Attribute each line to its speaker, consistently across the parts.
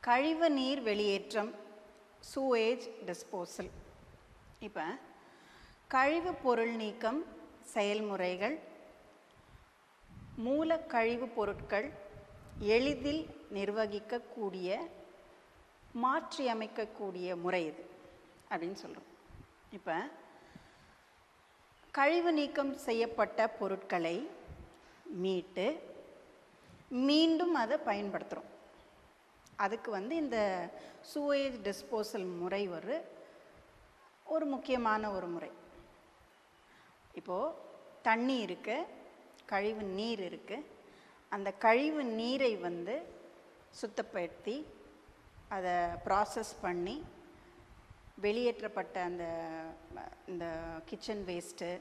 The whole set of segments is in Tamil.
Speaker 1: கழிவு நீர் வெளியேற்றம், சூவேஜ் டிஸ்போசல். இப்போ கழிவு பொருள் நீக்கம் செயல்முறைகள், மூல கழிவு பொருட்கள் எளிதில் நிர்வகிக்கக்கூடிய மாற்றி அமைக்கக்கூடிய முறை இது அப்படின்னு சொல்கிறோம். இப்போ கழிவு நீக்கம் செய்யப்பட்ட பொருட்களை மீட்டு மீண்டும் அதை பயன்படுத்துகிறோம். அதுக்கு இந்த சூவேஜ் டிஸ்போசல் முறை ஒரு முக்கியமான ஒரு முறை. இப்போது தண்ணி இருக்குது, கழிவு நீர் இருக்குது. அந்த கழிவு நீரை சுத்தப்படுத்தி அதை ப்ராசஸ் பண்ணி வெளியேற்றப்பட்ட இந்த கிச்சன் வேஸ்ட்டு,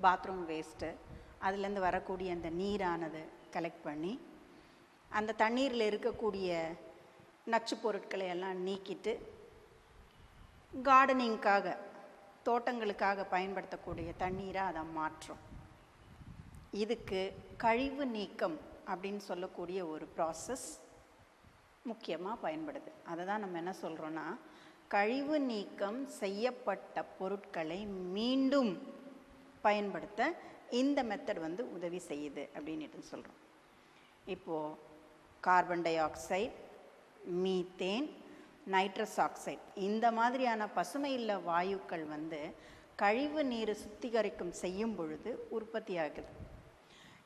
Speaker 1: பாத்ரூம் வேஸ்ட்டு, அதுலேருந்து வரக்கூடிய அந்த நீரானது கலெக்ட் பண்ணி அந்த தண்ணீரில் இருக்கக்கூடிய நச்சு பொருட்களை எல்லாம் நீக்கிட்டு கார்டனிங்காக, தோட்டங்களுக்காக பயன்படுத்தக்கூடிய தண்ணீராக அதை மாற்றும். இதுக்கு கழிவு நீக்கம் அப்படின்னு சொல்லக்கூடிய ஒரு ப்ராசஸ் முக்கியமாக பயன்படுது. அதை தான் நம்ம என்ன சொல்கிறோன்னா, கழிவு நீக்கம் செய்யப்பட்ட பொருட்களை மீண்டும் பயன்படுத்த இந்த மெத்தட் உதவி செய்யுது அப்படின்ட்டு சொல்கிறோம். இப்போது carbon di oxide, methane, nitrous oxide இந்த மாதிரியான பசுமை இல்ல வாயுக்கள் கழிவு நீர் சுத்திகரிக்கும் செய்யும் பொழுது உற்பத்தி ஆகுது.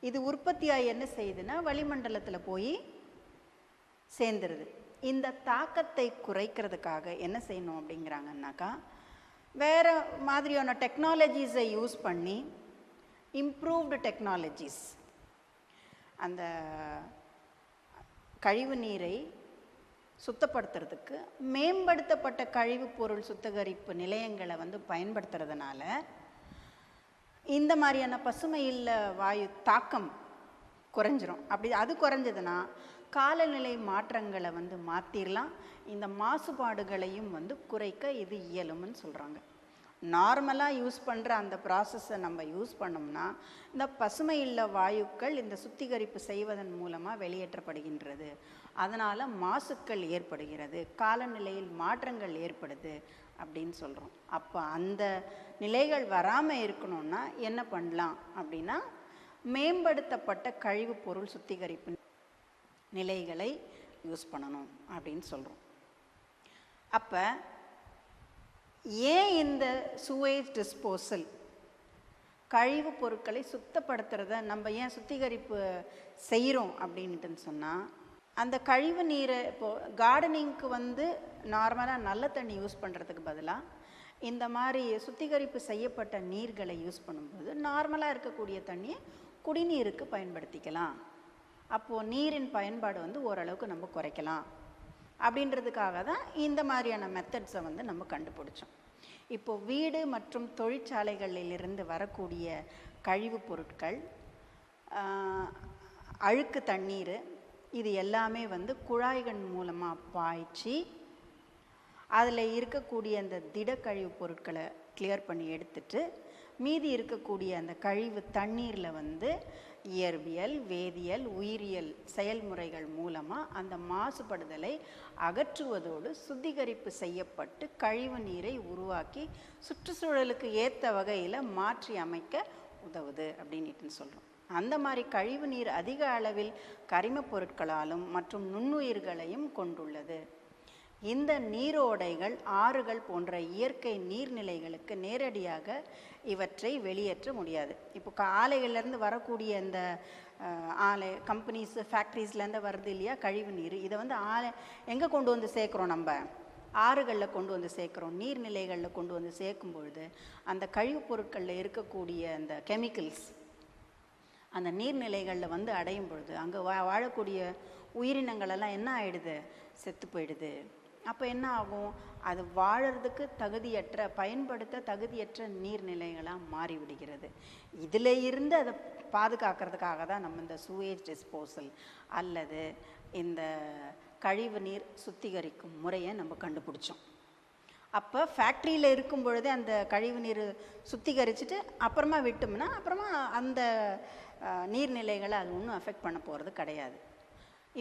Speaker 1: இது உற்பத்தியாகி என்ன செய்யுதுன்னா வளிமண்டலத்தில் போய் சேர்ந்துருது. இந்த தாக்கத்தை குறைக்கிறதுக்காக என்ன செய்யணும் அப்படிங்கிறாங்கன்னாக்கா, வேறு மாதிரியான டெக்னாலஜிஸை யூஸ் பண்ணி, இம்ப்ரூவ்டு டெக்னாலஜிஸ், அந்த கழிவு நீரை சுத்தப்படுத்துறதுக்கு மேம்படுத்தப்பட்ட கழிவு பொருள் சுத்திகரிப்பு நிலையங்களை பயன்படுத்துறதுனால இந்த மாதிரியான பசுமை இல்ல வாயு தாக்கம் குறைஞ்சிரும். அப்படி அது குறைஞ்சதுன்னா காலநிலை மாற்றங்களை மாற்றிடலாம். இந்த மாசுபாடுகளையும் குறைக்க இது இயலும்னு சொல்கிறாங்க. நார்மலாக யூஸ் பண்ணுற அந்த ப்ராசஸை நம்ம யூஸ் பண்ணோம்னா இந்த பசுமை இல்ல வாயுக்கள் இந்த சுத்திகரிப்பு செய்வதன் மூலமாக வெளியேற்றப்படுகின்றது. அதனால் மாசுக்கள் ஏற்படுகிறது, காலநிலையில் மாற்றங்கள் ஏற்படுது அப்படின்னு சொல்கிறோம். அப்போ அந்த நிலைகள் வராமல் இருக்கணும்னா என்ன பண்ணலாம் அப்படின்னா, மேம்படுத்தப்பட்ட கழிவு பொருள் சுத்திகரிப்பு நிலைகளை யூஸ் பண்ணணும் அப்படின்னு சொல்கிறோம். அப்போ ஏன் இந்த சூவேஜ் டிஸ்போசல் கழிவு பொருட்களை சுத்தப்படுத்துறத நம்ம ஏன் சுத்திகரிப்பு செய்கிறோம் அப்படின்ட்டு சொன்னால், அந்த கழிவு நீரை இப்போது கார்டனிங்க்கு நார்மலாக நல்ல தண்ணி யூஸ் பண்ணுறதுக்கு பதிலாக இந்த மாதிரி சுத்திகரிப்பு செய்யப்பட்ட நீர்களை யூஸ் பண்ணும்போது நார்மலாக இருக்கக்கூடிய தண்ணியை குடிநீருக்கு பயன்படுத்திக்கலாம். அப்போது நீரின் பயன்பாடு ஓரளவுக்கு நம்ம குறைக்கலாம். அப்படின்றதுக்காக தான் இந்த மாதிரியான மெத்தட்ஸை நம்ம கண்டுபிடிச்சோம். இப்போது வீடு மற்றும் தொழிற்சாலைகளிலிருந்து வரக்கூடிய கழிவு பொருட்கள், அழுக்கு தண்ணீர், இது எல்லாமே குழாய்கள் மூலமாக பாய்ச்சி அதில் இருக்கக்கூடிய அந்த திடக்கழிவு பொருட்களை கிளியர் பண்ணி எடுத்துட்டு மீதி இருக்கக்கூடிய அந்த கழிவு தண்ணீரில் இயற்பியல், வேதியியல், உயிரியல் செயல்முறைகள் மூலமாக அந்த மாசுபடுதலை அகற்றுவதோடு சுத்திகரிப்பு செய்யப்பட்டு கழிவு நீரை உருவாக்கி சுற்றுச்சூழலுக்கு ஏற்ற வகையில் மாற்றி அமைக்க உதவுது அப்படின்ட்டு சொல்கிறோம். அந்த மாதிரி கழிவு நீர் அதிக அளவில் கரிம பொருட்களாலும் மற்றும் நுண்ணுயிர்களையும் கொண்டுள்ளது. இந்த நீரோடைகள், ஆறுகள் போன்ற இயற்கை நீர்நிலைகளுக்கு நேரடியாக இவற்றை வெளியேற்ற முடியாது. இப்போ ஆலைகள்லேருந்து வரக்கூடிய இந்த ஆலை கம்பெனிஸு, ஃபேக்ட்ரிஸ்லேருந்து வருது இல்லையா கழிவு நீர், இதை ஆலை எங்கே கொண்டு சேர்க்குறோம்? நம்ம ஆறுகளில் கொண்டு சேர்க்குறோம், நீர்நிலைகளில் கொண்டு சேர்க்கும் பொழுது அந்த கழிவு பொருட்களில் இருக்கக்கூடிய அந்த கெமிக்கல்ஸ் அந்த நீர்நிலைகளில் அடையும் பொழுது அங்கே வாழக்கூடிய உயிரினங்களெல்லாம் என்ன ஆகிடுது? செத்து போயிடுது. அப்போ என்ன ஆகும்? அது வாழறதுக்கு தகுதியற்ற, பயன்படுத்த தகுதியற்ற நீர்நிலைகளாக மாறிவிடுகிறது. இதில் இருந்து அதை பாதுகாக்கிறதுக்காக தான் நம்ம இந்த சூவேஜ் டிஸ்போசல் அல்லது இந்த கழிவு நீர் சுத்திகரிக்கும் முறையை நம்ம கண்டுபிடிச்சோம். அப்போ ஃபேக்ட்ரியில் இருக்கும் பொழுதே அந்த கழிவு நீர் சுத்திகரிச்சுட்டு அப்புறமா விட்டோம்னா அப்புறமா அந்த நீர்நிலைகளை அது ஒன்றும் அஃபெக்ட் பண்ண போகிறது கிடையாது.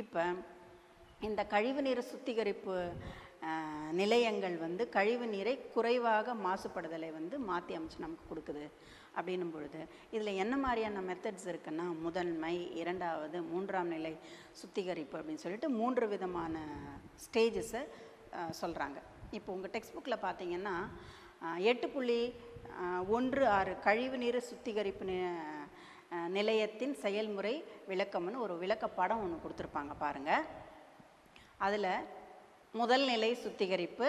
Speaker 1: இப்போ இந்த கழிவுநீர் சுத்திகரிப்பு நிலையங்கள் வந்து கழிவு நீரை குறைவாக மாசுபடுதலை வந்து மாற்றி அமைச்சு நமக்கு கொடுக்குது அப்படின்னும் பொழுது இதில் என்ன மாதிரியான மெத்தட்ஸ் இருக்குன்னா முதன்மை, இரண்டாவது, மூன்றாம் நிலை சுத்திகரிப்பு அப்படின்னு சொல்லிட்டு 3 விதமான ஸ்டேஜஸை சொல்கிறாங்க. இப்போ உங்கள் டெக்ஸ்ட் புக்கில் பார்த்தீங்கன்னா 8.16 கழிவுநீர் சுத்திகரிப்பு நிலையத்தின் செயல்முறை விளக்கம்னு ஒரு விளக்க படம் ஒன்று கொடுத்துருப்பாங்க பாருங்கள். அதில் முதல் நிலை சுத்திகரிப்பு,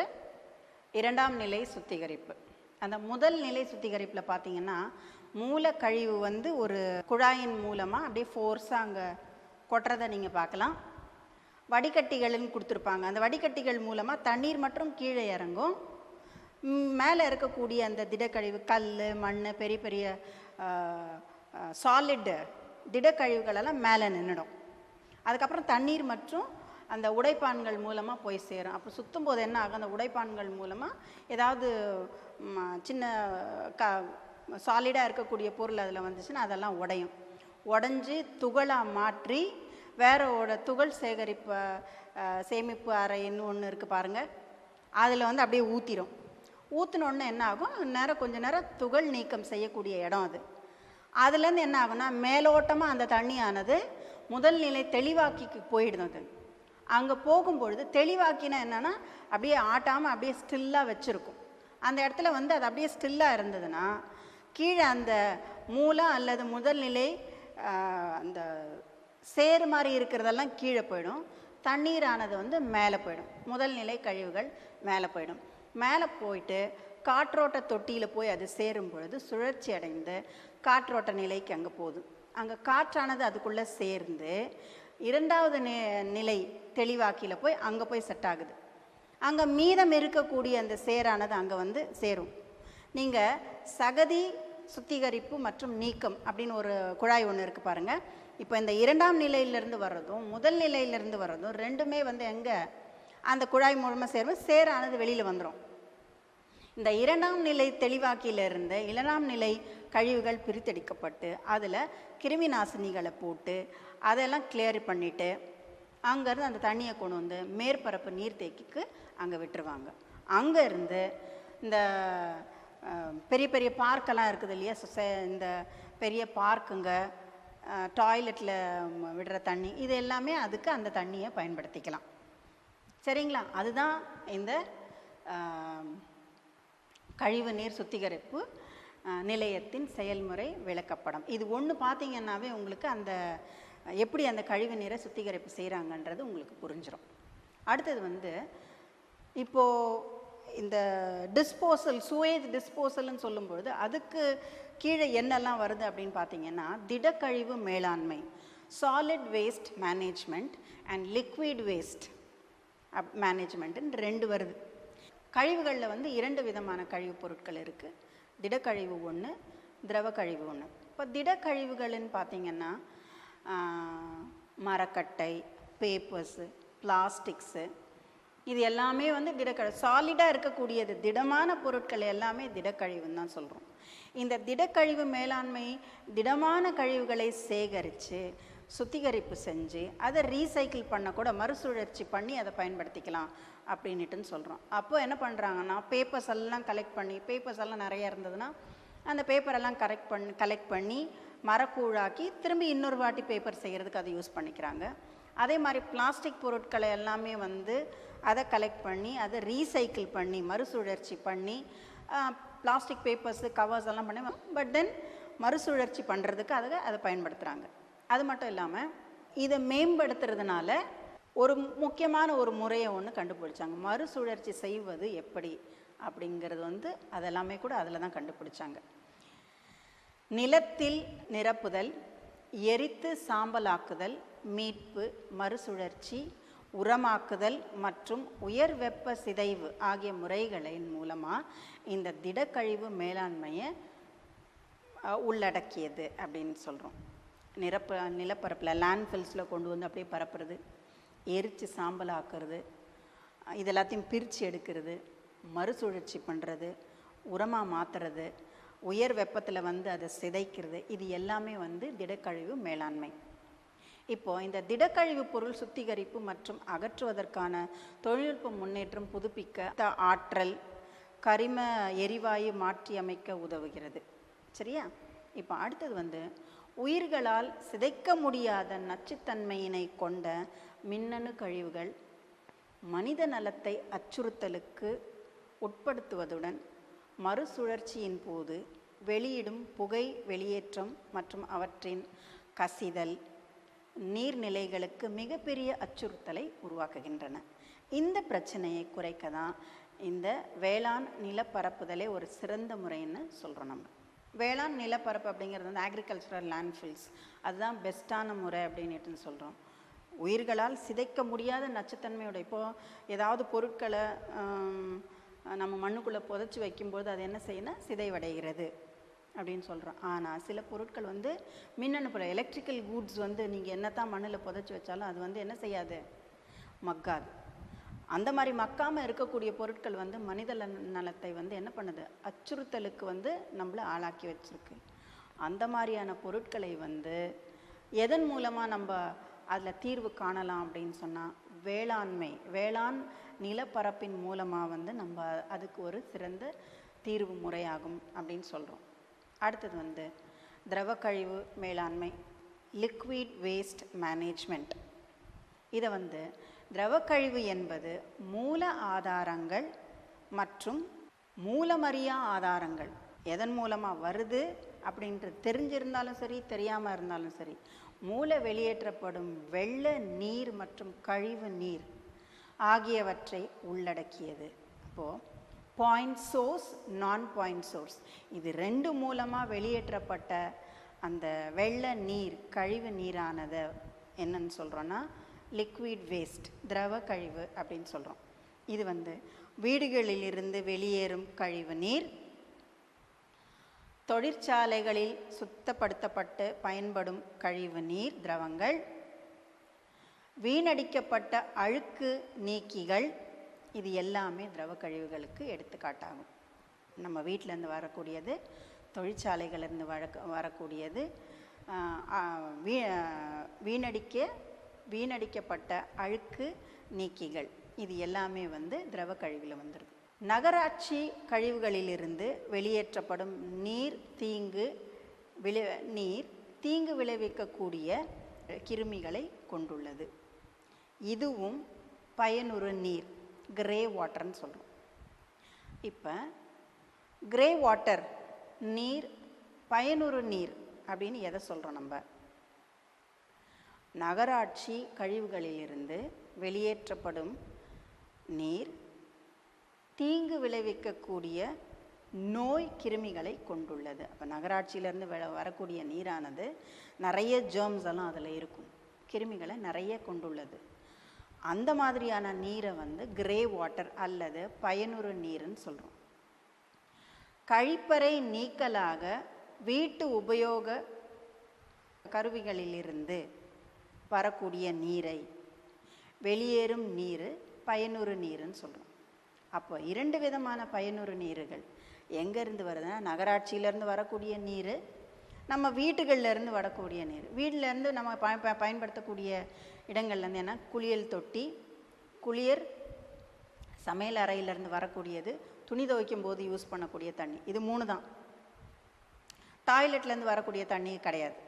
Speaker 1: இரண்டாம் நிலை சுத்திகரிப்பு. அந்த முதல் நிலை சுத்திகரிப்பில் பார்த்தீங்கன்னா மூல கழிவு வந்து ஒரு குழாயின் மூலமாக அப்படியே ஃபோர்ஸாக அங்கே கொட்டுறதை நீங்கள் பார்க்கலாம். வடிகட்டிகள்னு கொடுத்துருப்பாங்க. அந்த வடிகட்டிகள் மூலமாக தண்ணீர் மற்றும் கீழே இறங்கும். மேலே இருக்கக்கூடிய அந்த திடக்கழிவு, கல், மண், பெரிய பெரிய சாலிட் திடக்கழிவுகளெல்லாம் மேலே நின்றுடும். அதுக்கப்புறம் தண்ணீர் மற்றும் அந்த உடைப்பான்கள் மூலமாக போய் சேரும். அப்போ சுற்றும் போது என்ன ஆகும், அந்த உடைப்பான்கள் மூலமாக ஏதாவது சின்ன சாலிடாக இருக்கக்கூடிய பொருள் அதில் வந்துச்சுன்னா அதெல்லாம் உடையும். உடஞ்சி துகளாக மாற்றி வேற துகள் சேமிப்பு அறைன்னு ஒன்று இருக்குது பாருங்கள். அதில் வந்து அப்படியே ஊற்றிடும். ஊற்றினோடனே என்ன ஆகும், கொஞ்ச நேரம் துகள் நீக்கம் செய்யக்கூடிய இடம் அது. அதுலேருந்து என்ன ஆகும்னா மேலோட்டமாக அந்த தண்ணியானது முதல் நிலை தெளிவாக்கிக்கு போயிடுது. அங்கே போகும்பொழுது தெளிவாக்கினா என்னென்னா அப்படியே ஆட்டாமல் அப்படியே ஸ்டில்லாக வச்சுருக்கும். அந்த இடத்துல வந்து அது அப்படியே ஸ்டில்லாக இருந்ததுன்னா கீழே அந்த மூலம் அல்லது முதல் நிலை அந்த சேறு மாதிரி இருக்கிறதெல்லாம் கீழே போயிடும். தண்ணீரானது வந்து மேலே போயிடும். முதல் நிலை கழிவுகள் மேலே போயிடும். மேலே போயிட்டு காற்றோட்ட தொட்டியில் போய் அது சேரும் பொழுது சுழற்சி அடைந்து காற்றோட்ட நிலைக்கு அங்கே போகுது. அங்கே காற்றானது அதுக்குள்ளே சேர்ந்து இரண்டாவது நிலை தெளிவாக்கியில் போய் அங்கே போய் செட் ஆகுது. அங்கே மீதம் இருக்கக்கூடிய அந்த சேரானது அங்கே வந்து சேரும். நீங்கள் சகதி சுத்திகரிப்பு மற்றும் நீக்கம் அப்படின்னு ஒரு குழாய் ஒன்று இருக்குது பாருங்கள். இப்போ இந்த இரண்டாம் நிலையிலேருந்து வர்றதும் முதல் நிலையிலேருந்து வர்றதும் ரெண்டுமே வந்து எங்கே அந்த குழாய் மூலமாக சேரும், சேரானது வெளியில் வந்துடும். இந்த இரண்டாம் நிலை தெளிவாக்கியிலிருந்து இரண்டாம் நிலை கழிவுகள் பிரித்தெடுக்கப்பட்டு அதில் கிருமி நாசினிகளை போட்டு அதெல்லாம் கிளியர் பண்ணிவிட்டு அங்கேருந்து அந்த தண்ணியை கொண்டு வந்து மேற்பரப்பு நீர்த்தேக்கிக்கு அங்கே விட்டுருவாங்க. அங்கேருந்து இந்த பெரிய பெரிய பார்க்கெல்லாம் இருக்குது இல்லையா, இந்த பெரிய பார்க்குங்க, டாய்லெட்டில் விடுற தண்ணி, இது எல்லாமே அதுக்கு அந்த தண்ணியை பயன்படுத்திக்கலாம். சரிங்களா? அதுதான் இந்த கழிவு நீர் சுத்திகரிப்பு நிலையத்தின் செயல்முறை விளக்கப்படம். இது ஒன்று பார்த்தீங்கன்னாவே உங்களுக்கு அந்த எப்படி அந்த கழிவு நீரை சுத்திகரிப்பு செய்கிறாங்கன்றது உங்களுக்கு புரிஞ்சிடும். அடுத்தது வந்து இப்போது இந்த டிஸ்போசல், சுவேஜ் டிஸ்போசல்னு சொல்லும்பொழுது அதுக்கு கீழே என்னெல்லாம் வருது அப்படின்னு பார்த்தீங்கன்னா திடக்கழிவு மேலாண்மை, solid waste management and liquid waste மேனேஜ்மெண்ட்டுன்னு 2 வருது. கழிவுகளில் வந்து 2 விதமான கழிவுப் பொருட்கள் இருக்குது. திடக்கழிவு ஒன்று, திரவ கழிவு ஒன்று. இப்போ திடக்கழிவுகள்னு பார்த்திங்கன்னா மரக்கட்டை, பேப்பர்ஸு, பிளாஸ்டிக்ஸு, இது எல்லாமே வந்து திடக்கழிவு. சாலிடாக இருக்கக்கூடியது திடமான பொருட்கள் எல்லாமே திடக்கழிவுன்னு தான் சொல்கிறோம். இந்த திடக்கழிவு மேலாண்மை திடமான கழிவுகளை சேகரித்து சுத்திகரிப்பு செஞ்சு அதை ரீசைக்கிள் பண்ணக்கூட மறுசுழற்சி பண்ணி அதை பயன்படுத்திக்கலாம் அப்படின்ட்டுன்னு சொல்கிறோம். அப்போது என்ன பண்ணுறாங்கன்னா பேப்பர்ஸ் எல்லாம் பேப்பர்ஸ் எல்லாம் நிறைய இருந்ததுன்னா அந்த பேப்பரெல்லாம் கலெக்ட் பண்ணி மரக்கூழாக்கி திரும்பி இன்னொரு வாட்டி பேப்பர் செய்கிறதுக்கு அதை யூஸ் பண்ணிக்கிறாங்க. அதே மாதிரி பிளாஸ்டிக் பொருட்களை எல்லாமே வந்து அதை கலெக்ட் பண்ணி அதை ரீசைக்கிள் பண்ணி மறுசுழற்சி பண்ணி பிளாஸ்டிக் பேப்பர்ஸு கவர்ஸ் எல்லாம் பண்ணி பட் தென் மறுசுழற்சி பண்ணுறதுக்கு அதை பயன்படுத்துகிறாங்க. அது மட்டும் இல்லாமல் இதை மேம்படுத்துறதுனால ஒரு முக்கியமான ஒரு முறையை ஒன்று கண்டுபிடிச்சாங்க. மறுசுழற்சி செய்வது எப்படி அப்படிங்கிறது வந்து அதெல்லாமே கூட அதில் தான் கண்டுபிடிச்சாங்க. நிலத்தில் நிரப்புதல், எரித்து சாம்பலாக்குதல், மீட்பு, மறுசுழற்சி, உரமாக்குதல் மற்றும் உயர் வெப்ப சிதைவு ஆகிய முறைகளின் மூலமாக இந்த திடக்கழிவு மேலாண்மையை உள்ளடக்கியது அப்படின்னு சொல்கிறோம். நிலப்பரப்பில் லேண்ட்ஃபில்ஸில் கொண்டு வந்து அப்படியே பரப்புறது, எரித்து சாம்பலாக்குறது, இது எல்லாத்தையும் பிரித்து எடுக்கிறது, மறுசுழற்சி பண்ணுறது, உரமாக மாற்றுறது, உயர் வெப்பத்தில் வந்து அதை சிதைக்கிறது, இது எல்லாமே வந்து திடக்கழிவு மேலாண்மை. இப்போ இந்த திடக்கழிவு பொருள் சுத்திகரிப்பு மற்றும் அகற்றுவதற்கான தொழில்நுட்ப முன்னேற்றம் புதுப்பிக்க ஆற்றல் கரிம எரிவாயு மாற்றி அமைக்க உதவுகிறது. சரியா? இப்போ அடுத்தது உயிர்களால் சிதைக்க முடியாத நச்சுத்தன்மையினை கொண்ட மின்னணு கழிவுகள் மனித நலத்தை அச்சுறுத்தலுக்கு உட்படுத்துவதுடன் மறுசுழற்சியின் போது வெளியிடும் புகை வெளியேற்றம் மற்றும் அவற்றின் கசிதல் நீர்நிலைகளுக்கு மிகப்பெரிய அச்சுறுத்தலை உருவாக்குகின்றன. இந்த பிரச்சனையை குறைக்க தான் இந்த வேளாண் நிலப்பரப்புதலே ஒரு சிறந்த முறைன்னு சொல்கிறோம். நம்ம வேளாண் நிலப்பரப்பு அப்படிங்கிறது அக்ரிகல்ச்சரல் லேண்ட்ஃபில்ஸ், அதுதான் பெஸ்ட்டான முறை அப்படின்னுட்டு சொல்கிறோம். உயிர்களால் சிதைக்க முடியாத நச்சுத்தன்மையோட இப்போது ஏதாவது பொருட்களை நம்ம மண்ணுக்குள்ளே புதைச்சி வைக்கும்போது அது என்ன செய்யணும், சிதைவடைகிறது அப்படின்னு சொல்கிறோம். ஆனால் சில பொருட்கள் மின்னணு பொருள் எலக்ட்ரிக்கல் கூட்ஸ் நீங்கள் என்ன தான் மண்ணில் புதைச்சி வச்சாலும் அது என்ன செய்யாது, மக்காது. அந்த மாதிரி மக்காமல் இருக்கக்கூடிய பொருட்கள் மனித நலத்தை என்ன பண்ணுது, அச்சுறுத்தலுக்கு நம்மளை ஆளாக்கி வச்சிருக்கு. அந்த மாதிரியான பொருட்களை எதன் மூலமாக நம்ம அதில் தீர்வு காணலாம் அப்படின்னு சொன்னால் வேளாண் நிலப்பரப்பின் மூலமாக நம்ம அதுக்கு ஒரு சிறந்த தீர்வு முறையாகும் அப்படின்னு சொல்கிறோம். அடுத்தது திரவ கழிவு மேலாண்மை, லிக்விட் வேஸ்ட் மேனேஜ்மெண்ட். இதை திரவக்கழிவு என்பது மூல ஆதாரங்கள் மற்றும் மூலமறியா ஆதாரங்கள் எதன் மூலமாக வருது அப்படின்றது தெரிஞ்சிருந்தாலும் சரி தெரியாமல் இருந்தாலும் சரி, மூல வெளியேற்றப்படும் வெள்ள நீர் மற்றும் கழிவு நீர் ஆகியவற்றை உள்ளடக்கியது. அப்போது பாயிண்ட் சோர்ஸ், நான் பாயிண்ட் சோர்ஸ், இது ரெண்டு மூலமாக வெளியேற்றப்பட்ட அந்த வெள்ள நீர் கழிவு நீரானதை என்னன்னு சொல்கிறோன்னா லிக்விட் வேஸ்ட், திரவ கழிவு அப்படின்னு சொல்கிறோம். இது வீடுகளிலிருந்து வெளியேறும் கழிவு நீர், தொழிற்சாலைகளில் சுத்தப்படுத்தப்பட்டு பயன்படும் கழிவு நீர் திரவங்கள், வீணடிக்கப்பட்ட அழுக்கு நீக்கிகள், இது எல்லாமே திரவ கழிவுகளுக்கு எடுத்துக்காட்டாகும். நம்ம வீட்டிலேருந்து வரக்கூடியது, தொழிற்சாலைகளிலிருந்து வரக்கூடியது, வீணடிக்கப்பட்ட அழுக்கு நீக்கிகள், இது எல்லாமே திரவ கழிவில் வந்துடுது. நகராட்சி கழிவுகளிலிருந்து வெளியேற்றப்படும் நீர் தீங்கு விளைவிக்கக்கூடிய கிருமிகளை கொண்டுள்ளது. இதுவும் பயனுறு நீர், கிரே வாட்டர்னு சொல்கிறோம். இப்போ கிரே வாட்டர் நீர், பயனுறு நீர் அப்படின்னு எதை சொல்கிறோம்? நம்ம நகராட்சி கழிவுகளிலிருந்து வெளியேற்றப்படும் நீர் தீங்கு விளைவிக்கக்கூடிய நோய் கிருமிகளை கொண்டுள்ளது. அப்போ நகராட்சியிலேருந்து வரக்கூடிய நீரானது நிறைய ஜெர்ம்ஸ் எல்லாம் அதில் இருக்கும், கிருமிகளை நிறைய கொண்டுள்ளது. அந்த மாதிரியான நீரை கிரே வாட்டர் அல்லது பயனுறு நீர்ன்னு சொல்கிறோம். கழிப்பறை நீக்கலாக வீட்டு உபயோக கருவிகளிலிருந்து வரக்கூடிய நீரை வெளியேறும் நீர் பயனுறு நீருன்னு சொல்கிறோம். அப்போ இரண்டு விதமான பயனுறு நீர்கள் எங்கேருந்து வருதுன்னா, நகராட்சியிலேருந்து வரக்கூடிய நீர், நம்ம வீட்டுகள்லேருந்து வரக்கூடிய நீர். வீட்டிலேருந்து நம்ம பயன்படுத்தக்கூடிய இடங்கள்லேருந்து என்ன, குளியல் தொட்டி, குளியல் சமையல் அறையிலேருந்து வரக்கூடியது, துணி துவைக்கும் போது யூஸ் பண்ணக்கூடிய தண்ணி, இது 3 தான். டாய்லெட்லேருந்து வரக்கூடிய தண்ணி கிடையாது.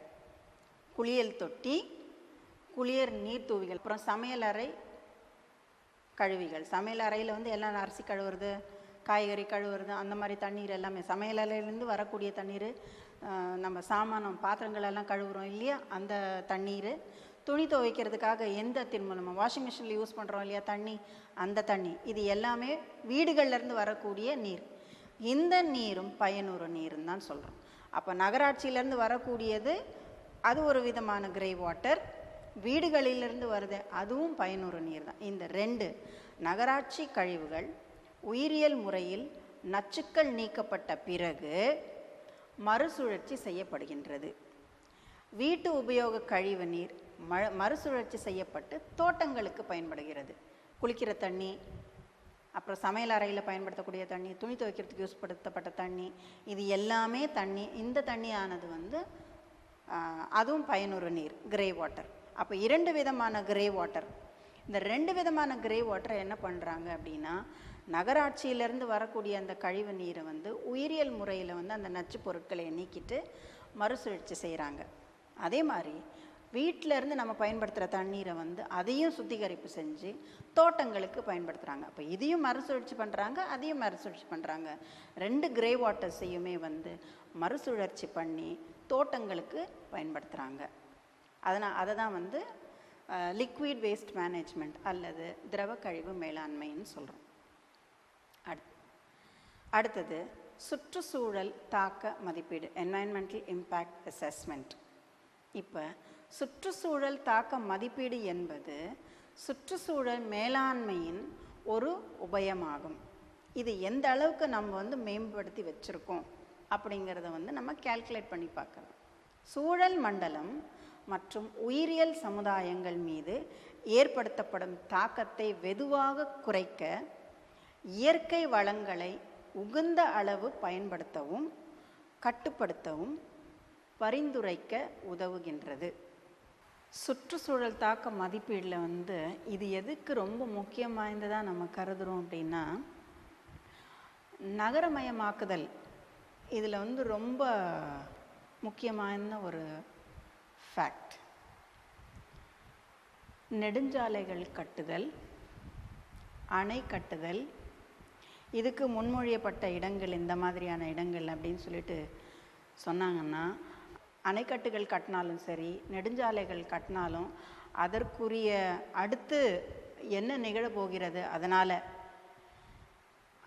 Speaker 1: குளியல் தொட்டி, குளியல் நீர் தூவிகள், அப்புறம் சமையல் அறை கழுவிகள். சமையல் அறையில் எல்லாம் அரிசி கழுவுறது, காய்கறி கழுவுறது, அந்த மாதிரி தண்ணீர் எல்லாமே சமையல் அறையிலேருந்து வரக்கூடிய தண்ணீர். நம்ம சாமானம் பாத்திரங்கள் எல்லாம் கழுவுறோம் இல்லையா, அந்த தண்ணீர். துணி துவைக்கிறதுக்காக நம்ம வாஷிங் மிஷினில் யூஸ் பண்ணுறோம் இல்லையா தண்ணி, அந்த தண்ணி, இது எல்லாமே வீடுகள்லேருந்து வரக்கூடிய நீர். இந்த நீரும் பயனுறு நீருன்னு தான் சொல்கிறோம். அப்போ நகராட்சியிலேருந்து வரக்கூடியது அது ஒரு விதமான கிரே வாட்டர், வீடுகளிலிருந்து வருது அதுவும் பயனுறு நீர் தான். இந்த 2 நகராட்சி கழிவுகள் உயிரியல் முறையில் நச்சுக்கள் நீக்கப்பட்ட பிறகு மறுசுழற்சி செய்யப்படுகின்றது. வீட்டு உபயோக கழிவு நீர் மறுசுழற்சி செய்யப்பட்டு தோட்டங்களுக்கு பயன்படுகிறது. குளிக்கிற தண்ணி, அப்புறம் சமையல் அறையில் பயன்படுத்தக்கூடிய தண்ணி, துணி துவைக்கிறதுக்கு யூஸ் படுத்தப்பட்ட தண்ணி, இது எல்லாமே தண்ணி. இந்த தண்ணியானது அதுவும் பயனுறு நீர், கிரே வாட்டர். அப்போ 2 விதமான கிரே வாட்டர். இந்த 2 விதமான கிரே வாட்டரை என்ன பண்ணுறாங்க அப்படின்னா, நகராட்சியிலேருந்து வரக்கூடிய அந்த கழிவு நீரை வந்து உயிரியல் முறையில் வந்து அந்த நச்சு பொருட்களை நீக்கிட்டு மறுசுழற்சி செய்கிறாங்க. அதே மாதிரி வீட்டிலேருந்து நம்ம பயன்படுத்துகிற தண்ணீரை வந்து அதையும் சுத்திகரிப்பு செஞ்சு தோட்டங்களுக்கு பயன்படுத்துகிறாங்க. அப்போ இதையும் மறுசுழற்சி பண்ணுறாங்க, அதையும் மறுசுழற்சி பண்ணுறாங்க. 2 கிரே வாட்டர்ஸையுமே வந்து மறுசுழற்சி பண்ணி தோட்டங்களுக்கு பயன்படுத்துகிறாங்க. அதை தான் வந்து லிக்விட் வேஸ்ட் மேனேஜ்மெண்ட் அல்லது திரவ கழிவு மேலாண்மைன்னு சொல்கிறோம். அடுத்தது சுற்றுச்சூழல் தாக்க மதிப்பீடு, என்வாயன்மெண்டல் இம்பேக்ட் அசஸ்மெண்ட். இப்போ சுற்றுச்சூழல் தாக்க மதிப்பீடு என்பது சுற்றுச்சூழல் மேலாண்மையின் ஒரு உபயமாகும். இது எந்த அளவுக்கு நம்ம வந்து மேம்படுத்தி வச்சுருக்கோம் அப்படிங்கிறத வந்து நம்ம கால்குலேட் பண்ணி பார்க்கலாம். சூழல் மண்டலம் மற்றும் உயிரியல் சமுதாயங்கள் மீது ஏற்படுத்தப்படும் தாக்கத்தை வெகுவாக குறைக்க இயற்கை வளங்களை உகந்த அளவு பயன்படுத்தவும் கட்டுப்படுத்தவும் பரிந்துரைக்க உதவுகின்றது. சுற்றுச்சூழல் தாக்க மதிப்பீடில் வந்து இது எதுக்கு ரொம்ப முக்கியம் வாய்ந்ததாக நம்ம கருதுகிறோம் அப்படின்னா, நகரமயமாக்குதல் இதில் வந்து ரொம்ப முக்கியமான ஒரு ஃபேக்ட். நெடுஞ்சாலைகள் கட்டுதல், அணை கட்டுதல், இதுக்கு முன்மொழியப்பட்ட இடங்கள் இந்த மாதிரியான இடங்கள் அப்படின்னு சொல்லிட்டு சொன்னாங்கன்னா, அணைக்கட்டுகள் கட்டினாலும் சரி, நெடுஞ்சாலைகள் கட்டினாலும் அதற்குரிய அடுத்து என்ன நிகழப்போகிறது அதனால்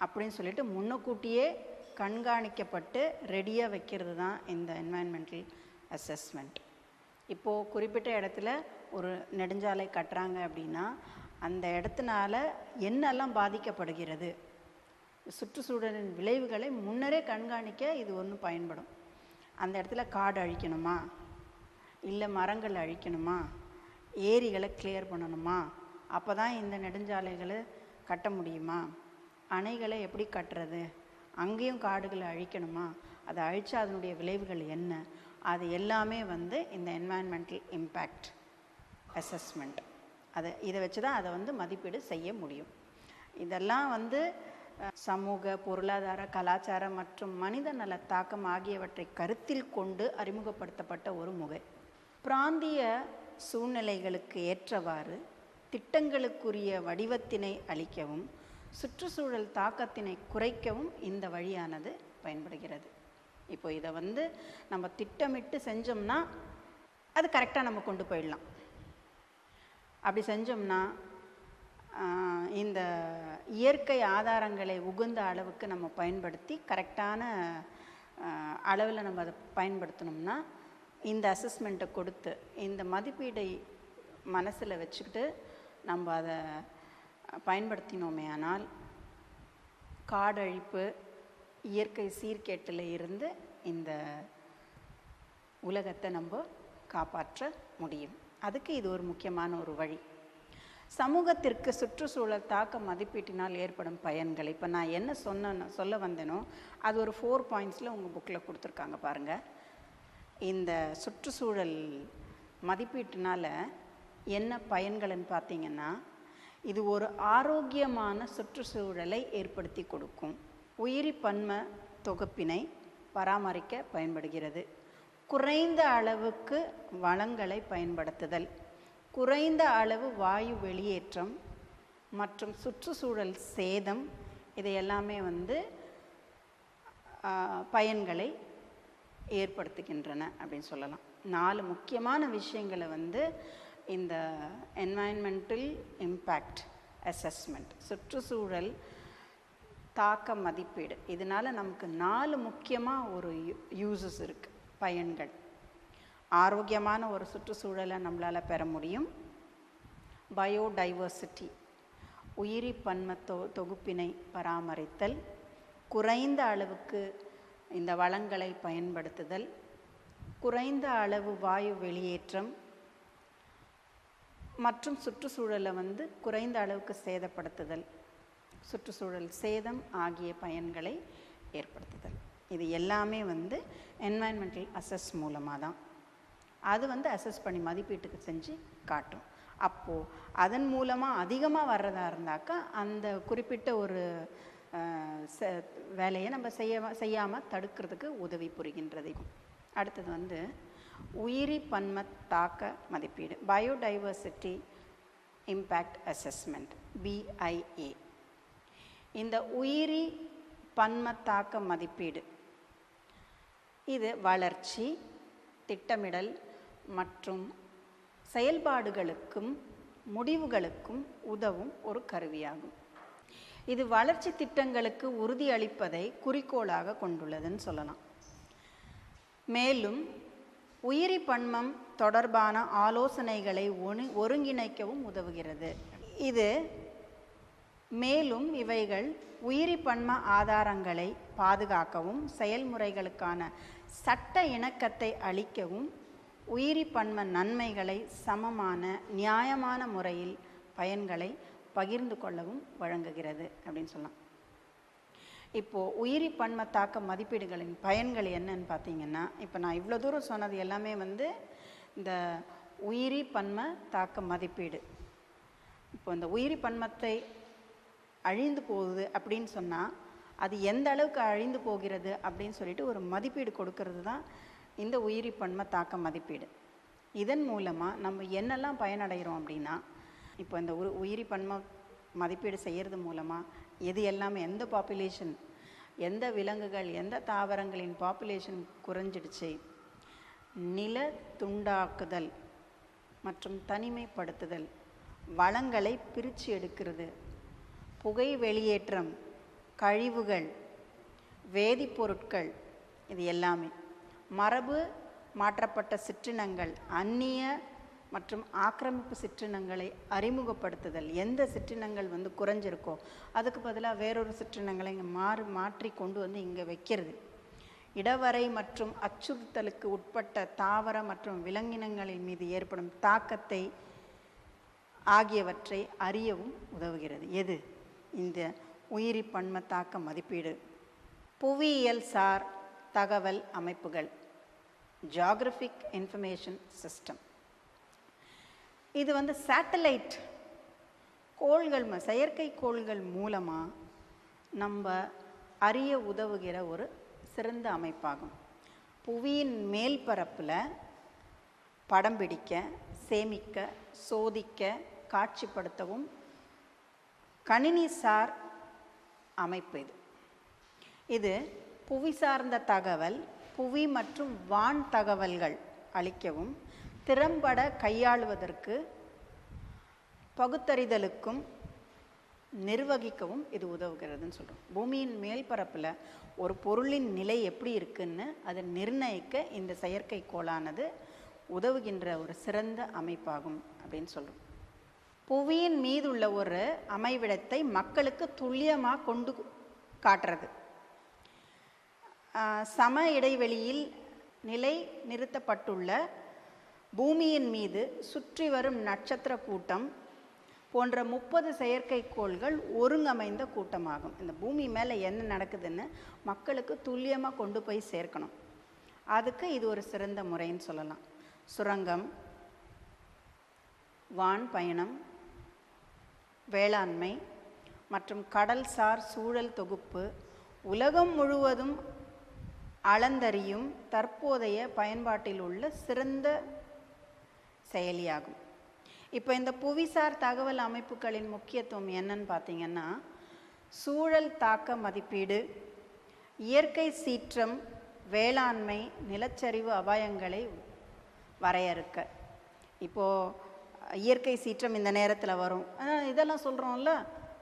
Speaker 1: அப்படின்னு சொல்லிட்டு முன்னக்கூட்டியே கண்காணிக்கப்பட்டு ரெடியாக வைக்கிறது தான் இந்த என்வாயன்மெண்டல் அசஸ்மெண்ட். இப்போது குறிப்பிட்ட இடத்துல ஒரு நெடுஞ்சாலை கட்டுறாங்க அப்படின்னா அந்த இடத்துனால என்னெல்லாம் பாதிக்கப்படுகிறது, சுற்றுச்சூழலின் விளைவுகளை முன்னரே கண்காணிக்க இது ஒன்று பயன்படும். அந்த இடத்துல காடு அழிக்கணுமா, இல்லை மரங்கள் அழிக்கணுமா, ஏரிகளை கிளியர் பண்ணணுமா, அப்போ தான் இந்த நெடுஞ்சாலைகளை கட்ட முடியுமா, அணைகளை எப்படி கட்டுறது, அங்கேயும் காடுகளை அழிக்கணுமா, அதை அழித்தா அதனுடைய விளைவுகள் என்ன, அது எல்லாமே வந்து இந்த என்வாயன்மெண்டல் இம்பேக்ட் அசஸ்மெண்ட் இதை வச்சு தான் அதை வந்து மதிப்பீடு செய்ய முடியும். இதெல்லாம் வந்து சமூக, பொருளாதார, கலாச்சார மற்றும் மனித நல தாக்கம் ஆகியவற்றை கருத்தில் கொண்டு அறிமுகப்படுத்தப்பட்ட ஒரு முறை. பிராந்திய சூழ்நிலைகளுக்கு ஏற்றவாறு திட்டங்களுக்குரிய வடிவத்தினை அளிக்கவும் சுற்றுச்சூழல் தாக்கத்தினை குறைக்கவும் இந்த வழியானது பயன்படுகிறது. இப்போ இதை வந்து நம்ம திட்டமிட்டு செஞ்சோம்னா அது கரெக்டாக நம்ம கொண்டு போயிடலாம். அப்படி செஞ்சோம்னா இந்த இயற்கை ஆதாரங்களை உகந்த அளவுக்கு நம்ம பயன்படுத்தி கரெக்டான அளவில் நம்ம அதை பயன்படுத்தணும்னா இந்த அசஸ்மெண்ட்டை கொடுத்து இந்த மதிப்பீடை மனசில் வச்சுக்கிட்டு நம்ம அதை பயன்படுத்தினோமே ஆனால் காடழிப்பு, இயற்கை சீர்கேட்டில் இருந்து இந்த உலகத்தை நம்ம காப்பாற்ற முடியும். அதுக்கு இது ஒரு முக்கியமான ஒரு வழி. சமூகத்திற்கு சுற்றுச்சூழல் தாக்க மதிப்பீட்டினால் ஏற்படும் பயன்கள், இப்போ நான் என்ன சொல்ல வந்தேனோ அது ஒரு 4 பாயிண்ட்ஸில் உங்கள் புக்கில் கொடுத்துருக்காங்க பாருங்கள். இந்த சுற்றுச்சூழல் மதிப்பீட்டினால் என்ன பயன்கள்னு பார்த்தீங்கன்னா, இது ஒரு ஆரோக்கியமான சுற்றுச்சூழலை ஏற்படுத்தி கொடுக்கும், உயிரி பன்ம தொகுப்பினை பராமரிக்க பயன்படுகிறது, குறைந்த அளவுக்கு வளங்களை பயன்படுத்துதல், குறைந்த அளவு வாயு வெளியேற்றம் மற்றும் சுற்றுச்சூழல் சேதம், இதை எல்லாமே வந்து பயன்களை ஏற்படுத்துகின்றன அப்படின்னு சொல்லலாம். 4 முக்கியமான விஷயங்களை வந்து இந்த என்வாயன்மெண்டல் இம்பேக்ட் அசஸ்மெண்ட், சுற்றுச்சூழல் தாக்க மதிப்பீடு, இதனால் நமக்கு 4 முக்கியமாக ஒரு யூசஸ் இருக்குது, பயன்கள். ஆரோக்கியமான ஒரு சுற்றுச்சூழலை நம்மளால் பெற முடியும். பயோடைவர்சிட்டி, உயிரி பன்ம தொகுப்பினை பராமரித்தல், குறைந்த அளவுக்கு இந்த வளங்களை பயன்படுத்துதல், குறைந்த அளவு வாயு வெளியேற்றம் மற்றும் சுற்றுச்சூழலை வந்து குறைந்த அளவுக்கு சேதப்படுத்துதல், சுற்றுச்சூழல் சேதம் ஆகிய பயன்களை ஏற்படுத்துதல். இது எல்லாமே வந்து என்வாயன்மெண்டல் அசஸ் மூலமாக தான். அது வந்து அசஸ் பண்ணி மதிப்பீட்டுக்கு செஞ்சு காட்டும். அப்போது அதன் மூலமாக அதிகமாக வர்றதா இருந்தாக்கா அந்த குறிப்பிட்ட ஒரு வேலையை நம்ம செய்யாமல் தடுக்கிறதுக்கு உதவி புரிகின்றது. அடுத்தது வந்து உயிரி பன்ம தாக்க மதிப்பீடு, பயோடைவர்சிட்டி இம்பேக்ட் அசஸ்மெண்ட், BIA. இந்த உயிரி பன்ம தாக்க மதிப்பீடு இது வளர்ச்சி, திட்டமிடல் மற்றும் செயல்பாடுகளுக்கும் முடிவுகளுக்கும் உதவும் ஒரு கருவியாகும். இது வளர்ச்சி திட்டங்களுக்கு உறுதி அளிப்பதை குறிக்கோளாக கொண்டுள்ளதுன்னு சொல்லலாம். மேலும் உயிரி பன்மம் தொடர்பான ஆலோசனைகளை ஒருங்கிணைக்கவும் உதவுகிறது. இது மேலும் இவைகள் உயிரி பன்ம ஆதாரங்களை பாதுகாக்கவும் செயல்முறைகளுக்கான சட்ட இணக்கத்தை அளிக்கவும் உயிரி பன்ம நன்மைகளை சமமான நியாயமான முறையில் பயன்களை பகிர்ந்து கொள்ளவும் வழங்குகிறது அப்படின்னு சொல்லலாம். இப்போது உயிரி பன்ம தாக்க மதிப்பீடுகளின் பயன்கள் என்னன்னு பார்த்தீங்கன்னா, இப்போ நான் இவ்வளோ தூரம் சொன்னது எல்லாமே வந்து இந்த உயிரி பன்ம தாக்க மதிப்பீடு. இப்போ இந்த உயிரி பன்மத்தை அழிந்து போகுது அப்படின்னு சொன்னால் அது எந்த அளவுக்கு அழிந்து போகிறது அப்படின்னு சொல்லிட்டு ஒரு மதிப்பீடு கொடுக்கறது தான் இந்த உயிரி பன்ம தாக்க மதிப்பீடு. இதன் மூலமாக நம்ம என்னெல்லாம் பயனடைகிறோம் அப்படின்னா, இப்போ இந்த உயிரி பன்ம மதிப்பீடு செய்கிறது மூலமாக எது எல்லாமே எந்த பாப்புலேஷன், எந்த விலங்குகள், எந்த தாவரங்களின் பாப்புலேஷன் குறைஞ்சிடுச்சு, நில துண்டாக்குதல் மற்றும் தனிமைப்படுத்துதல், வளங்களை பிரித்து எடுக்கிறது, புகை வெளியேற்றம், கழிவுகள், வேதிப்பொருட்கள், இது எல்லாமே மரபு மாற்றப்பட்ட சிற்றினங்கள், அந்நிய மற்றும் ஆக்கிரமிப்பு சிற்றினங்களை அறிமுகப்படுத்துதல், எந்த சிற்றினங்கள் வந்து குறைஞ்சிருக்கோ அதுக்கு பதிலாக வேறொரு சிற்றினங்களை இங்கே மாற்றி கொண்டு வந்து இங்கே வைக்கிறது, இடவரை மற்றும் அச்சுறுத்தலுக்கு உட்பட்ட தாவர மற்றும் விலங்கினங்களின் மீது ஏற்படும் தாக்கத்தை ஆகியவற்றை அறியவும் உதவுகிறது. எது? இந்த உயிரி பன்ம தாக்க மதிப்பீடு. புவியியல் சார் தகவல் அமைப்புகள், ஜியாகிரபிக் இன்ஃபர்மேஷன் சிஸ்டம், இது வந்து சேட்டலைட் கோள்கள், செயற்கை கோள்கள் மூலமாக நம்ம அறிய உதவுகிற ஒரு சிறந்த அமைப்பாகும். புவியின் மேல் பரப்பில் படம் பிடிக்க, சேமிக்க, சோதிக்க, காட்சிப்படுத்தவும் கணினி சார் அமைப்பு இது. இது புவி சார்ந்த தகவல், புவி மற்றும் வான் தகவல்கள் அளிக்கவும், திறம்பட கையாளுவதற்கு, பகுத்தறிதலுக்கும் நிர்வகிக்கவும் இது உதவுகிறதுன்னு சொல்கிறோம். பூமியின் மேல் பரப்பில் ஒரு பொருளின் நிலை எப்படி இருக்குன்னு அதை நிர்ணயிக்க இந்த செயற்கைக்கோளானது உதவுகின்ற ஒரு சிறந்த அமைப்பாகும் அப்படின்னு சொல்கிறோம். புவியின் மீது உள்ள ஒரு அமைவிடத்தை மக்களுக்கு துல்லியமாக கொண்டு காட்டுறது, சம இடைவெளியில் நிலை நிறுத்தப்பட்டுள்ள பூமியின் மீது சுற்றி வரும் நட்சத்திர கூட்டம் போன்ற 30 செயற்கைக்கோள்கள் ஒருங்கமைந்த கூட்டமாகும். இந்த பூமி மேலே என்ன நடக்குதுன்னு மக்களுக்கு துல்லியமாக கொண்டு போய் சேர்க்கணும். அதுக்கு இது ஒரு சிறந்த முறைன்னு சொல்லலாம். சுரங்கம், வான் பயணம், வேளாண்மை மற்றும் கடல்சார் சூழல் தொகுப்பு உலகம் முழுவதும் அளந்தறியும் தற்போதைய பயன்பாட்டில் உள்ள சிறந்த செயலியாகும். இப்போ இந்த புவிசார் தகவல் அமைப்புகளின் முக்கியத்துவம் என்னன்னு பார்த்தீங்கன்னா, சூழல் தாக்க மதிப்பீடு, இயற்கை சீற்றம், வேளாண்மை, நிலச்சரிவு அபாயங்களை வரையறுக்க. இப்போது இயற்கை சீற்றம் இந்த நேரத்தில் வரும், இதெல்லாம் சொல்கிறோம்ல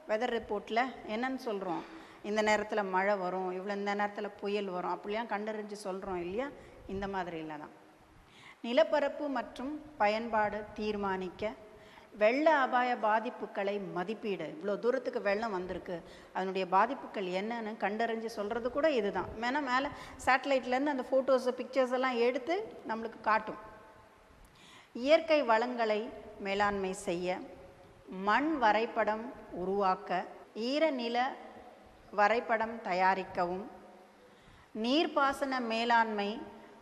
Speaker 1: வெதர் ரிப்போர்ட்டில் என்னன்னு சொல்கிறோம், இந்த நேரத்தில் மழை வரும், இந்த நேரத்தில் புயல் வரும், அப்படிலாம் கண்டறிஞ்சு சொல்கிறோம் இல்லையா? இந்த மாதிரி இல்லை தான். நிலப்பரப்பு மற்றும் பயன்பாடு தீர்மானிக்க, வெள்ள அபாய பாதிப்புகளை மதிப்பீடு, இவ்வளோ தூரத்துக்கு வெள்ளம் வந்திருக்கு, அதனுடைய பாதிப்புகள் என்னன்னு கண்டறிஞ்சு சொல்கிறது கூட இதுதான். மேலே சேட்டலைட்லேருந்து அந்த ஃபோட்டோஸு பிக்சர்ஸ் எல்லாம் எடுத்து நம்மளுக்கு காட்டும். இயற்கை வளங்களை மேலாண்மை செய்ய, மண் வரைபடம் உருவாக்க, ஈரநில வரைபடம் தயாரிக்கவும், நீர்ப்பாசன மேலாண்மை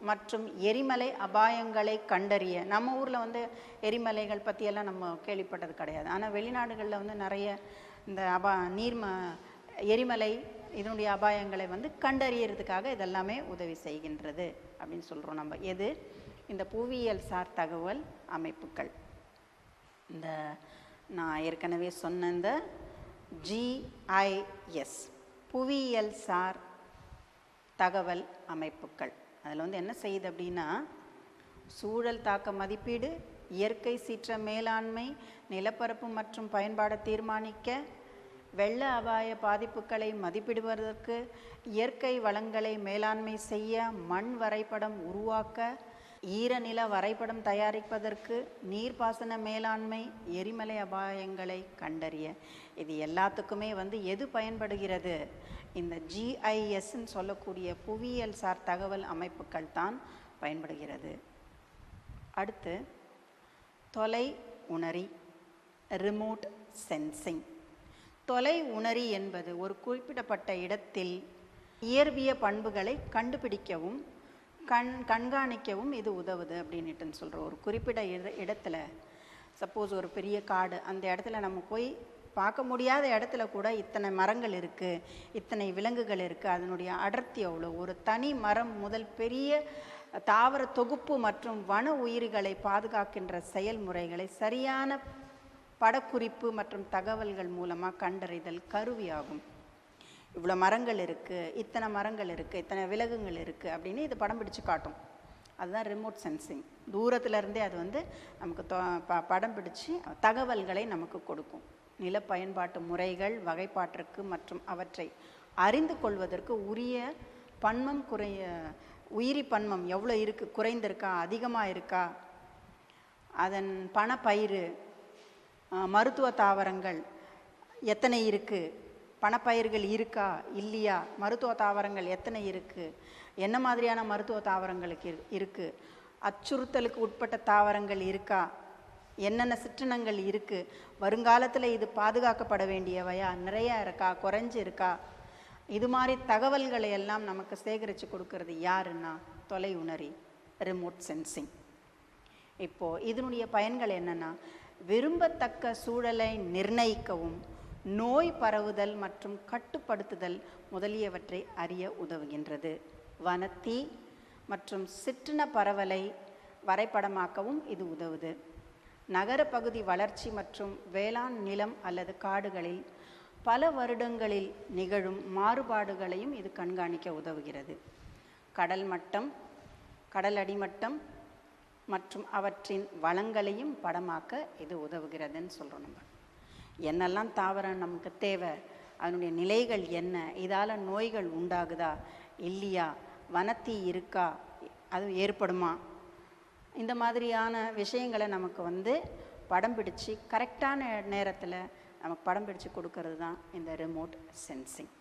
Speaker 1: மற்றும் எரிமலை அபாயங்களை கண்டறிய. நம்ம ஊரில் வந்து எரிமலைகள் பற்றியெல்லாம் நம்ம கேள்விப்பட்டது கிடையாது. ஆனால் வெளிநாடுகளில் வந்து நிறைய இந்த எரிமலை இதனுடைய அபாயங்களை வந்து கண்டறியறதுக்காக இதெல்லாமே உதவி செய்கின்றது அப்படின்னு சொல்கிறோம் நம்ம. எது? இந்த புவியியல் சார் தகவல் அமைப்புகள். இந்த நான் ஏற்கனவே சொன்ன இந்த GIS புவியியல் சார் தகவல் அமைப்புகள், அதில் வந்து என்ன செய்யுது அப்படின்னா, சூழல் தாக்க மதிப்பீடு, இயற்கை சீற்ற மேலாண்மை, நிலப்பரப்பு மற்றும் பயன்பாடை தீர்மானிக்க, வெள்ள அபாய பாதிப்புகளை மதிப்பிடுவதற்கு, இயற்கை வளங்களை மேலாண்மை செய்ய, மண் வரைபடம் உருவாக்க, ஈரநில வரைபடம் தயாரிப்பதற்கு, நீர்ப்பாசன மேலாண்மை, எரிமலை அபாயங்களை கண்டறிய. இது எல்லாத்துக்குமே வந்து எது பயன்படுகிறது? இந்த GISன்னு சொல்லக்கூடிய புவியியல் சார் தகவல் அமைப்புகள் தான் பயன்படுகிறது. அடுத்து தொலை உணரி, ரிமோட் சென்சிங். தொலை உணரி என்பது ஒரு குறிப்பிடப்பட்ட இடத்தில் இயற்பிய பண்புகளை கண்டுபிடிக்கவும் கண்காணிக்கவும் இது உதவுது அப்படின்னுட்டு சொல்கிறோம். ஒரு குறிப்பிட்ட இடத்துல சப்போஸ் ஒரு பெரிய காடு, அந்த இடத்துல நம்ம போய் பார்க்க முடியாத இடத்துல கூட இத்தனை மரங்கள் இருக்குது, இத்தனை விலங்குகள் இருக்குது, அதனுடைய அடர்த்தி எவ்வளோ, ஒரு தனி மரம் முதல் பெரிய தாவர தொகுப்பு மற்றும் வன உயிரிகளை பாதுகாக்கின்ற செயல்முறைகளை சரியான படக்குறிப்பு மற்றும் தகவல்கள் மூலமாக கண்டறிதல் கருவியாகும். இவ்வளோ மரங்கள் இருக்குது, இத்தனை மரங்கள் இருக்குது, இத்தனை விலங்குகள் இருக்குது அப்படின்னு இது படம் பிடிச்சு காட்டும். அதுதான் ரிமோட் சென்சிங். தூரத்துலேருந்தே அது வந்து நமக்கு படம் பிடிச்சி தகவல்களை நமக்கு கொடுக்கும். நில பயன்பாட்டு முறைகள் வகைப்பாட்டிற்கு மற்றும் அவற்றை அறிந்து கொள்வதற்கு உரிய பன்மம் உயிரி பன்மம் எவ்வளோ இருக்குது, குறைந்திருக்கா, அதிகமாக இருக்கா, அதன் பணப்பயிறு, மருத்துவ தாவரங்கள் எத்தனை இருக்குது, பணப்பயிர்கள் இருக்கா இல்லையா, மருத்துவ தாவரங்கள் எத்தனை இருக்குது, என்ன மாதிரியான மருத்துவ தாவரங்களுக்கு இருக்குது, அச்சுறுத்தலுக்கு உட்பட்ட தாவரங்கள் இருக்கா, என்னென்ன சிற்றினங்கள் இருக்குது, வருங்காலத்தில் இது பாதுகாக்கப்பட வேண்டியவையா, நிறையா இருக்கா, குறைஞ்சி இருக்கா, இது மாதிரி தகவல்களை எல்லாம் நமக்கு சேகரித்து கொடுக்கறது யாருன்னா தொலை உணரி, ரிமோட் சென்சிங். இப்போது இதனுடைய பயன்கள் என்னென்னா, விரும்பத்தக்க சூழலை நிர்ணயிக்கவும், நோய் பரவுதல் மற்றும் கட்டுப்படுத்துதல் முதலியவற்றை அறிய உதவுகின்றது. வனத்தீ மற்றும் சிற்றின பரவலை வரைபடமாக்கவும் இது உதவுது. நகர பகுதி வளர்ச்சி மற்றும் வேளாண் நிலம் அல்லது காடுகளில் பல வருடங்களில் நிகழும் மாறுபாடுகளையும் இது கண்காணிக்க உதவுகிறது. கடல் மட்டம், கடல் அடிமட்டம் மற்றும் அவற்றின் வளங்களையும் படமாக்க இது உதவுகிறதுன்னு சொல்கிறோம். நம்ம என்னெல்லாம் தாவரம் நமக்கு தேவை, அதனுடைய நிலைகள் என்ன, இதால் நோய்கள் உண்டாகுதா இல்லையா, வனத்தீ இருக்கா, அது ஏற்படுமா, இந்த மாதிரியான விஷயங்களை நமக்கு வந்து படம் பிடிச்சி கரெக்டான நேரத்தில் நமக்கு படம் பிடிச்சி கொடுக்கறது தான் இந்த ரிமோட் சென்சிங்.